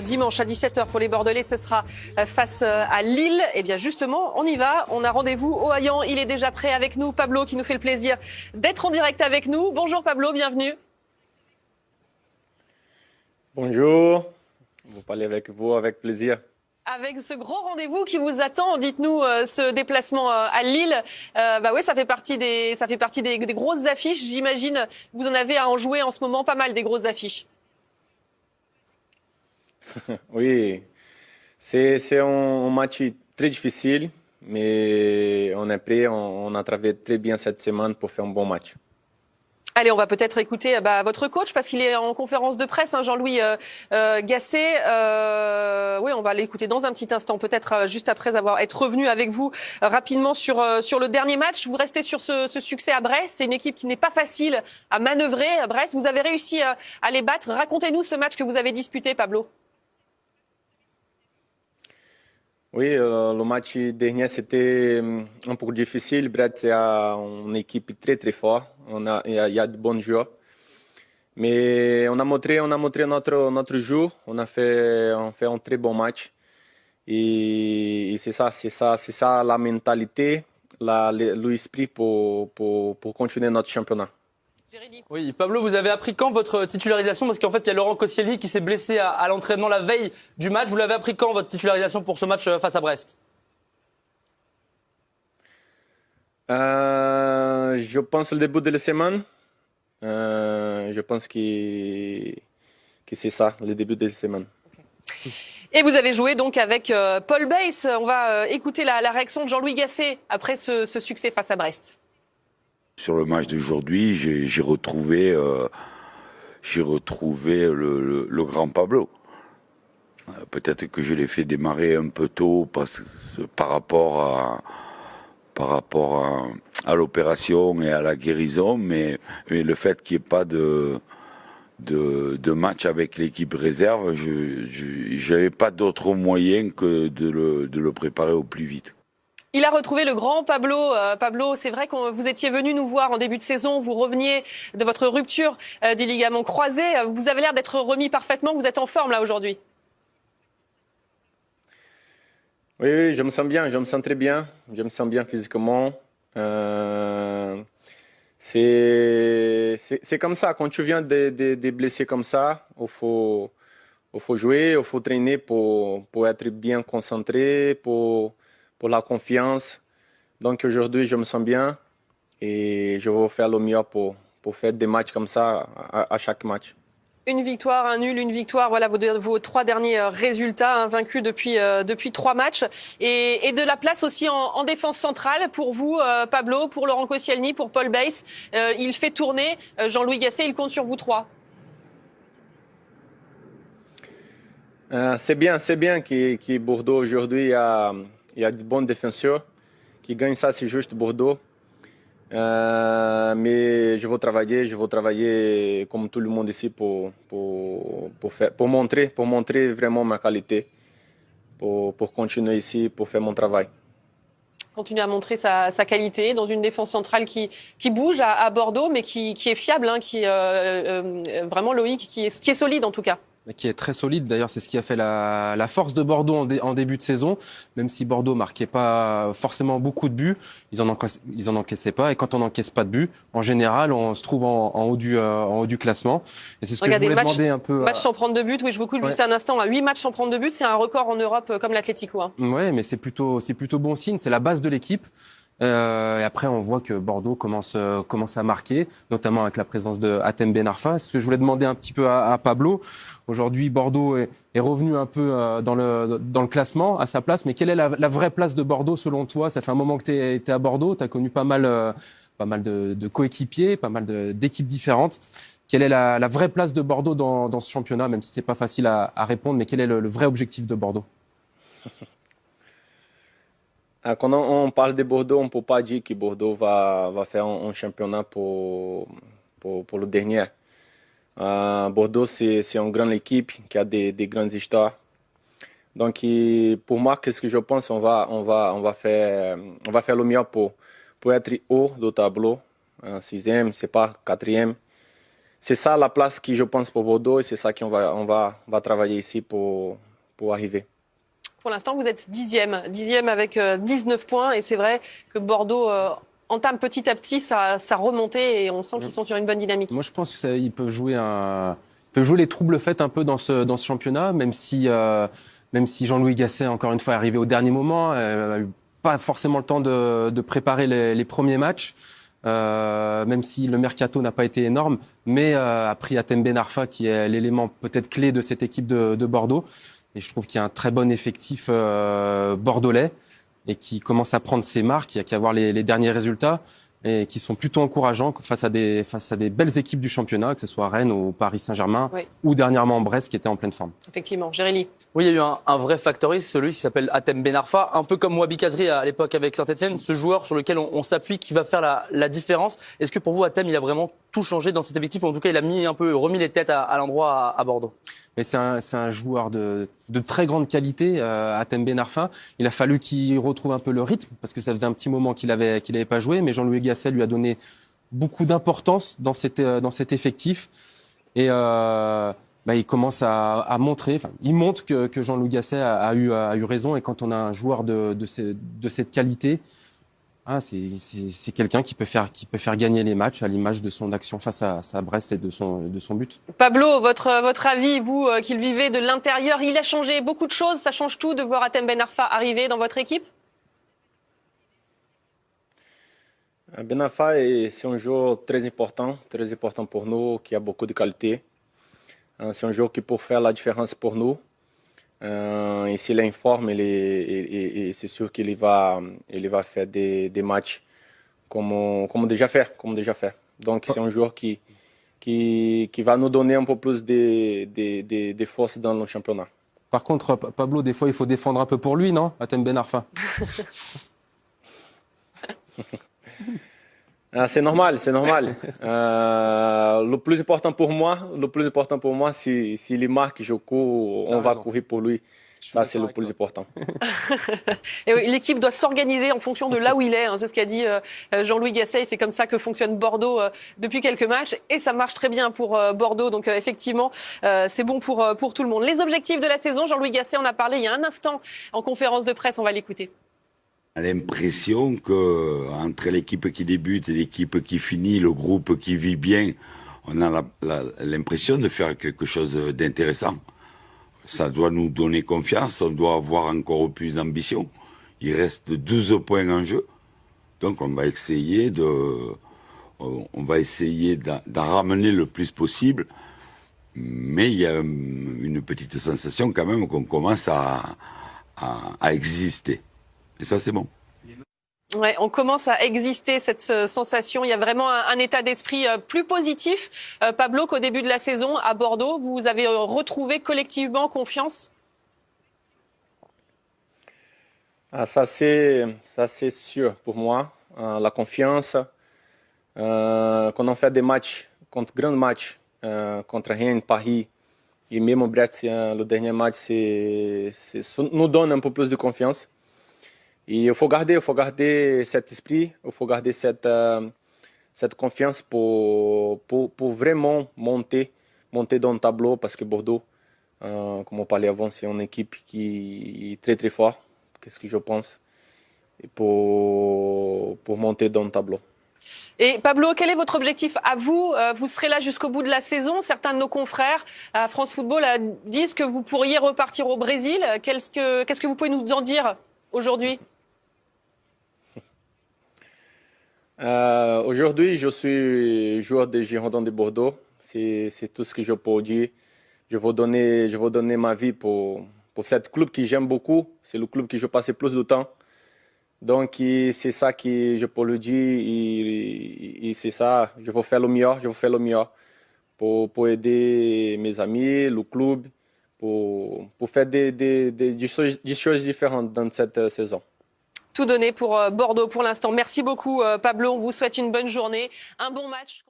dimanche à 17h pour les Bordelais, ce sera face à Lille. Et bien justement, on y va. On a rendez-vous au Hayan. Il est déjà prêt avec nous. Pablo qui nous fait le plaisir d'être en direct avec nous. Bonjour Pablo, bienvenue. Bonjour, vous parlez avec vous avec plaisir. Avec ce gros rendez-vous qui vous attend, dites-nous ce déplacement à Lille. Oui, ça fait partie des grosses affiches. J'imagine vous en avez à en jouer en ce moment pas mal des grosses affiches. Oui, c'est un match très difficile, mais on est prêt, on a travaillé très bien cette semaine pour faire un bon match. Allez, on va peut-être écouter votre coach parce qu'il est en conférence de presse, hein, Jean-Louis Gasset. Oui, on va l'écouter dans un petit instant, peut-être juste après être revenu avec vous rapidement sur le dernier match. Vous restez sur ce succès à Brest. C'est une équipe qui n'est pas facile à manœuvrer. Brest, vous avez réussi à les battre. Racontez-nous ce match que vous avez disputé, Pablo. Oui, le match dernier c'était un peu difficile. Brest est une équipe très très forte. Il y a de bons joueurs. Mais on a montré notre jeu. On fait un très bon match. Et c'est ça la mentalité, l'esprit pour continuer notre championnat. Oui, Pablo, vous avez appris quand votre titularisation? Parce qu'en fait, il y a Laurent Koscielny qui s'est blessé à l'entraînement la veille du match. Vous l'avez appris quand, votre titularisation pour ce match face à Brest? Je pense le début de la semaine. Je pense que c'est ça, le début de la semaine. Okay. Et vous avez joué donc avec Paul Bays. On va écouter la réaction de Jean-Louis Gasset après ce succès face à Brest. Sur le match d'aujourd'hui, j'ai retrouvé le grand Pablo. Peut-être que je l'ai fait démarrer un peu tôt par rapport à l'opération et à la guérison, mais le fait qu'il n'y ait pas de match avec l'équipe réserve, je n'avais pas d'autre moyen que de le préparer au plus vite. Il a retrouvé le grand Pablo. Pablo, c'est vrai que vous étiez venu nous voir en début de saison. Vous reveniez de votre rupture du ligament croisé. Vous avez l'air d'être remis parfaitement. Vous êtes en forme là aujourd'hui. Oui, je me sens bien. Je me sens très bien. Je me sens bien physiquement. C'est comme ça. Quand tu viens de blesser comme ça, il faut jouer, il faut traîner pour être bien concentré, pour la confiance. Donc aujourd'hui, je me sens bien et je vais faire le mieux pour faire des matchs comme ça à chaque match. Une victoire, un nul, une victoire. Voilà vos trois derniers résultats, hein, vaincus depuis 3 matchs. Et de la place aussi en défense centrale pour vous, Pablo, pour Laurent Koscielny, pour Paul Bays. Il fait tourner. Jean-Louis Gasset, il compte sur vous trois. C'est bien que Bordeaux aujourd'hui il y a de bons défenseurs qui gagnent ça, c'est juste Bordeaux. Mais je vais travailler comme tout le monde ici pour montrer vraiment ma qualité, pour continuer ici, pour faire mon travail. Continuer à montrer sa qualité dans une défense centrale qui bouge à Bordeaux, mais qui est fiable, hein, vraiment Loïc, qui est solide en tout cas. Qui est très solide. D'ailleurs, c'est ce qui a fait la force de Bordeaux en début de saison. Même si Bordeaux marquait pas forcément beaucoup de buts, ils en encaissaient pas. Et quand on n'encaisse pas de buts, en général, on se trouve en haut du classement. Et c'est ce que je voulais demander un peu. Match sans prendre de but. Oui, je vous coupe juste un instant. 8 matchs sans prendre de but, c'est un record en Europe comme l'Atlético. Hein. Ouais, mais c'est plutôt bon signe. C'est la base de l'équipe. Et après, on voit que Bordeaux commence à marquer, notamment avec la présence de Hatem Ben Arfa. Ce que je voulais demander un petit peu à Pablo. Aujourd'hui, Bordeaux est revenu un peu dans le classement, à sa place. Mais quelle est la vraie place de Bordeaux selon toi? Ça fait un moment que tu es à Bordeaux. Tu as connu pas mal de coéquipiers, pas mal d'équipes différentes. Quelle est la vraie place de Bordeaux dans ce championnat, même si c'est pas facile à répondre, mais quel est le vrai objectif de Bordeaux? Quand on parle de Bordeaux, on ne peut pas dire que Bordeaux va faire un championnat pour le dernier. Bordeaux, c'est une grande équipe qui a des grandes histoires. Donc, pour moi, qu'est-ce que je pense? On va faire le mieux pour être haut du tableau. 6e, c'est pas 4e. c'est ça la place que je pense pour Bordeaux et c'est ça qu'on va travailler ici pour arriver. Pour l'instant, vous êtes dixième avec 19 points. Et c'est vrai que Bordeaux entame petit à petit sa remontée et on sent qu'ils sont sur une bonne dynamique. Moi, je pense qu'ils peuvent jouer les troubles faits un peu dans ce championnat, même si Jean-Louis Gasset, encore une fois, est arrivé au dernier moment, n'a eu pas forcément le temps de préparer les premiers matchs, même si le mercato n'a pas été énorme, mais a pris Hatem Ben Arfa, qui est l'élément peut-être clé de cette équipe de Bordeaux. Et je trouve qu'il y a un très bon effectif bordelais et qui commence à prendre ses marques. Il y a qu'à voir les derniers résultats et qui sont plutôt encourageants face à des belles équipes du championnat, que ce soit Rennes ou Paris Saint-Germain, oui, ou dernièrement Brest qui était en pleine forme. Effectivement, Jérémy. Oui, il y a eu un vrai factoriste, celui qui s'appelle Hatem Ben Arfa, un peu comme Wabi Kazri à l'époque avec Saint-Etienne, ce joueur sur lequel on s'appuie qui va faire la différence. Est-ce que pour vous, Hatem, il a vraiment tout changé dans cet effectif, ou en tout cas il a remis les têtes à l'endroit à Bordeaux? Mais c'est un joueur de très grande qualité, Hatem Ben Arfa. Il a fallu qu'il retrouve un peu le rythme, parce que ça faisait un petit moment qu'il avait pas joué, mais Jean-Louis Gasset lui a donné beaucoup d'importance dans cet effectif. Et il commence à montrer, il montre que Jean-Louis Gasset a eu raison. Et quand on a un joueur de cette qualité, c'est quelqu'un qui peut faire gagner les matchs à l'image de son action face à Brest et de son but. Pablo, votre avis, vous qui le vivez de l'intérieur, il a changé beaucoup de choses. Ça change tout de voir Hatem Ben Arfa arriver dans votre équipe? Ben Arfa, c'est un joueur très important pour nous, qui a beaucoup de qualité. C'est un joueur qui peut faire la différence pour nous. Et s'il est en forme, c'est sûr qu'il va faire des matchs comme déjà fait. Donc c'est un joueur qui va nous donner un peu plus de force dans le championnat. Par contre, Pablo, des fois, il faut défendre un peu pour lui, non, Hatem Ben Arfa? C'est normal. Le plus important pour moi, s'il marque, je cours, on va courir pour lui. Ça, c'est le plus important. Et oui, l'équipe doit s'organiser en fonction de là où il est. C'est ce qu'a dit Jean-Louis Gasset. C'est comme ça que fonctionne Bordeaux depuis quelques matchs. Et ça marche très bien pour Bordeaux. Donc effectivement, c'est bon pour tout le monde. Les objectifs de la saison, Jean-Louis Gasset en a parlé il y a un instant en conférence de presse. On va l'écouter. On a l'impression que entre l'équipe qui débute et l'équipe qui finit, le groupe qui vit bien, on a l'impression de faire quelque chose d'intéressant. Ça doit nous donner confiance, on doit avoir encore plus d'ambition. Il reste 12 points en jeu, donc on va essayer d'en ramener le plus possible. Mais il y a une petite sensation quand même qu'on commence à exister. Et ça, c'est bon. Ouais, on commence à exister, cette sensation. Il y a vraiment un état d'esprit plus positif. Pablo, qu'au début de la saison à Bordeaux, vous avez retrouvé collectivement confiance? Ça c'est sûr pour moi. La confiance. Quand on fait des matchs, grands matchs, contre Rennes, Paris, et même Brest, le dernier match, nous donne un peu plus de confiance. Et il faut garder cet esprit, il faut garder cette confiance pour vraiment monter dans le tableau, parce que Bordeaux, comme on parlait avant, c'est une équipe qui est très très forte, qu'est-ce que je pense, et pour monter dans le tableau. Et Pablo, quel est votre objectif à vous? Vous serez là jusqu'au bout de la saison. Certains de nos confrères à France Football disent que vous pourriez repartir au Brésil. Qu'est-ce que vous pouvez nous en dire aujourd'hui? Aujourd'hui, je suis joueur de Girondins de Bordeaux. C'est tout ce que je peux dire. Je vais donner ma vie pour cet club que j'aime beaucoup. C'est le club que je passe plus de temps. Donc, c'est ça que je peux le dire. Et c'est ça, je vais faire le meilleur pour aider mes amis, le club, pour faire des choses différentes dans cette saison. Tout donné pour Bordeaux pour l'instant. Merci beaucoup Pablo, on vous souhaite une bonne journée, un bon match.